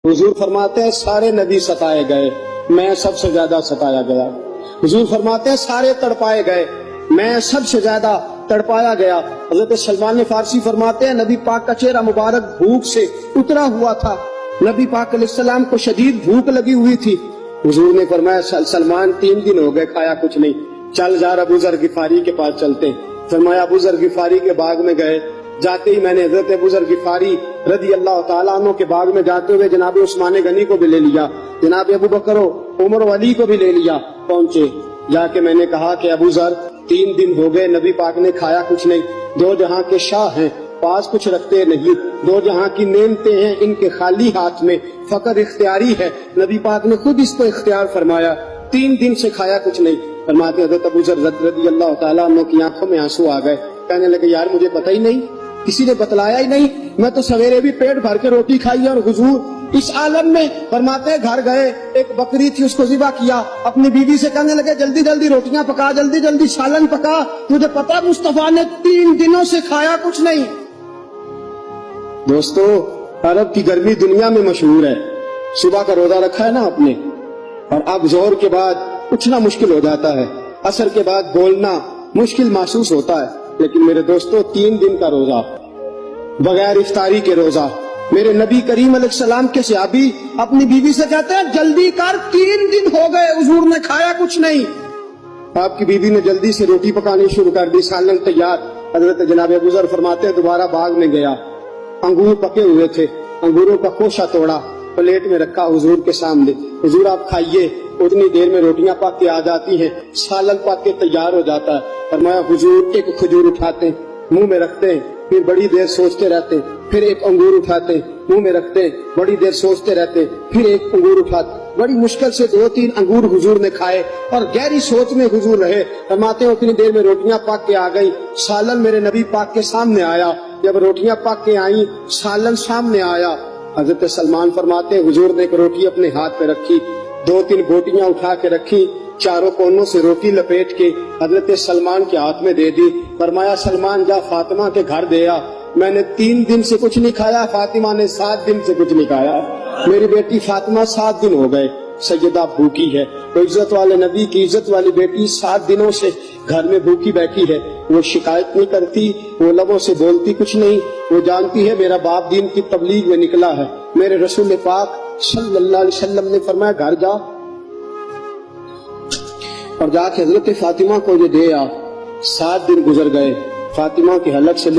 حضور فرماتے ہیں سارے نبی ستائے گئے، میں سب سے زیادہ ستایا گیا۔ حضور فرماتے ہیں سارے تڑپائے گئے، میں سب سے زیادہ تڑپایا گیا۔ حضرت سلمان فارسی فرماتے ہیں نبی پاک کا چہرہ مبارک بھوک سے اترا ہوا تھا، نبی پاک علیہ السلام کو شدید بھوک لگی ہوئی تھی۔ حضور نے فرمایا سلمان 3 دن ہو گئے کھایا کچھ نہیں، چل جا ابو ذر غفاری کے پاس چلتے ہیں۔ فرمایا ابو ذر غفاری کے باغ میں گئے، جاتے ہی میں نے حضرت ابو ذر غفاری رضی اللہ تعالیٰ عنہ کے باغ میں جاتے ہوئے جناب عثمان غنی کو بھی لے لیا، جناب ابو بکر و عمر و علی کو بھی لے لیا۔ پہنچے، جا کے میں نے کہا کہ ابو ذر 3 دن ہو گئے نبی پاک نے کھایا کچھ نہیں، 2 جہاں کے شاہ ہیں، پاس کچھ رکھتے نہیں، 2 جہاں کی نعمتیں ہیں ان کے خالی ہاتھ میں، فقر اختیاری ہے، نبی پاک نے خود اس کو اختیار فرمایا، 3 دن سے کھایا کچھ نہیں۔ فرماتے حضرت ابو ذر رضی اللہ تعالیٰ عنہ کی آنکھوں میں آنسو آ گئے، کہنے لگے یار مجھے پتہ ہی نہیں، کسی نے بتلایا ہی نہیں، میں تو سویرے بھی پیٹ بھر کے روٹی کھائی اور حضور اس عالم میں۔ فرماتے گھر گئے، ایک بکری تھی اس کو ذبح کیا، اپنی بیوی سے کہنے لگے جلدی جلدی روٹیاں پکا، جلدی جلدی سالن پکا، تجھے پتا مصطفیٰ نے 3 دنوں سے کھایا کچھ نہیں۔ دوستو عرب کی گرمی دنیا میں مشہور ہے، صبح کا روزہ رکھا ہے نا آپ نے، اور اب ظہر کے بعد اٹھنا مشکل ہو جاتا ہے، عصر کے بعد بولنا مشکل محسوس ہوتا ہے، لیکن میرے دوستو 3 دن کا روزہ بغیر افطاری کے روزہ، میرے نبی کریم علیہ السلام کے صحابی اپنی بیوی سے کہتے ہیں جلدی کر 3 دن ہو گئے حضور نے کھایا کچھ نہیں۔ آپ کی بیوی نے جلدی سے روٹی پکانی شروع کر دی، سالن تیار۔ حضرت جناب ابو ذر فرماتے ہیں دوبارہ باغ میں گیا، انگور پکے ہوئے تھے، انگوروں کا خوشہ توڑا، پلیٹ میں رکھا حضور کے سامنے، حضور آپ کھائیے۔ اتنی دیر میں روٹیاں پک کے آ جاتی ہیں، سالن پک کے تیار ہو جاتا ہے۔ فرمایا حضور ایک کھجور اٹھاتے ہیں، منہ میں رکھتے ہیں، پھر بڑی دیر سوچتے رہتے ہیں، پھر ایک انگور اٹھاتے ہیں، منہ میں رکھتے ہیں، بڑی دیر سوچتے رہتے ہیں، پھر ایک انگور اٹھاتے، بڑی مشکل سے 2-3 انگور حضور نے کھائے اور گہری سوچ میں حضور رہے۔ فرماتے ہیں اتنی دیر میں روٹیاں پک کے آ گئی، سالن میرے نبی پاک کے سامنے آیا۔ جب روٹیاں پک کے آئیں، سالن سامنے آیا، حضرت سلمان فرماتے ہیں حضور نے ایک روٹی اپنے ہاتھ پہ رکھی، 2-3 بوٹیاں اٹھا کے رکھی، چاروں کونوں سے روٹی لپیٹ کے حضرت سلمان کے ہاتھ میں دے دی۔ فرمایا سلمان جا فاطمہ کے گھر دے آ، میں نے 3 دن سے کچھ نہیں کھایا، فاطمہ نے 7 دن سے کچھ نہیں کھایا، میری بیٹی فاطمہ 7 دن ہو گئے سیدہ بھوکی ہے۔ تو عزت والے نبی کی عزت والی بیٹی 7 دنوں سے گھر میں بھوکی بیٹھی ہے، وہ شکایت نہیں کرتی، وہ لبوں سے بولتی کچھ نہیں، وہ جانتی ہے میرا باپ دین کی تبلیغ میں نکلا ہے۔ میرے رسول پاک صلی اللہ علیہ وسلم نے فرمایا گھر جا اور جا کے حضرت فاطمہ کو یہ دے آ۔ 7 دن گزر گئے، فاطمہ کے حلق سے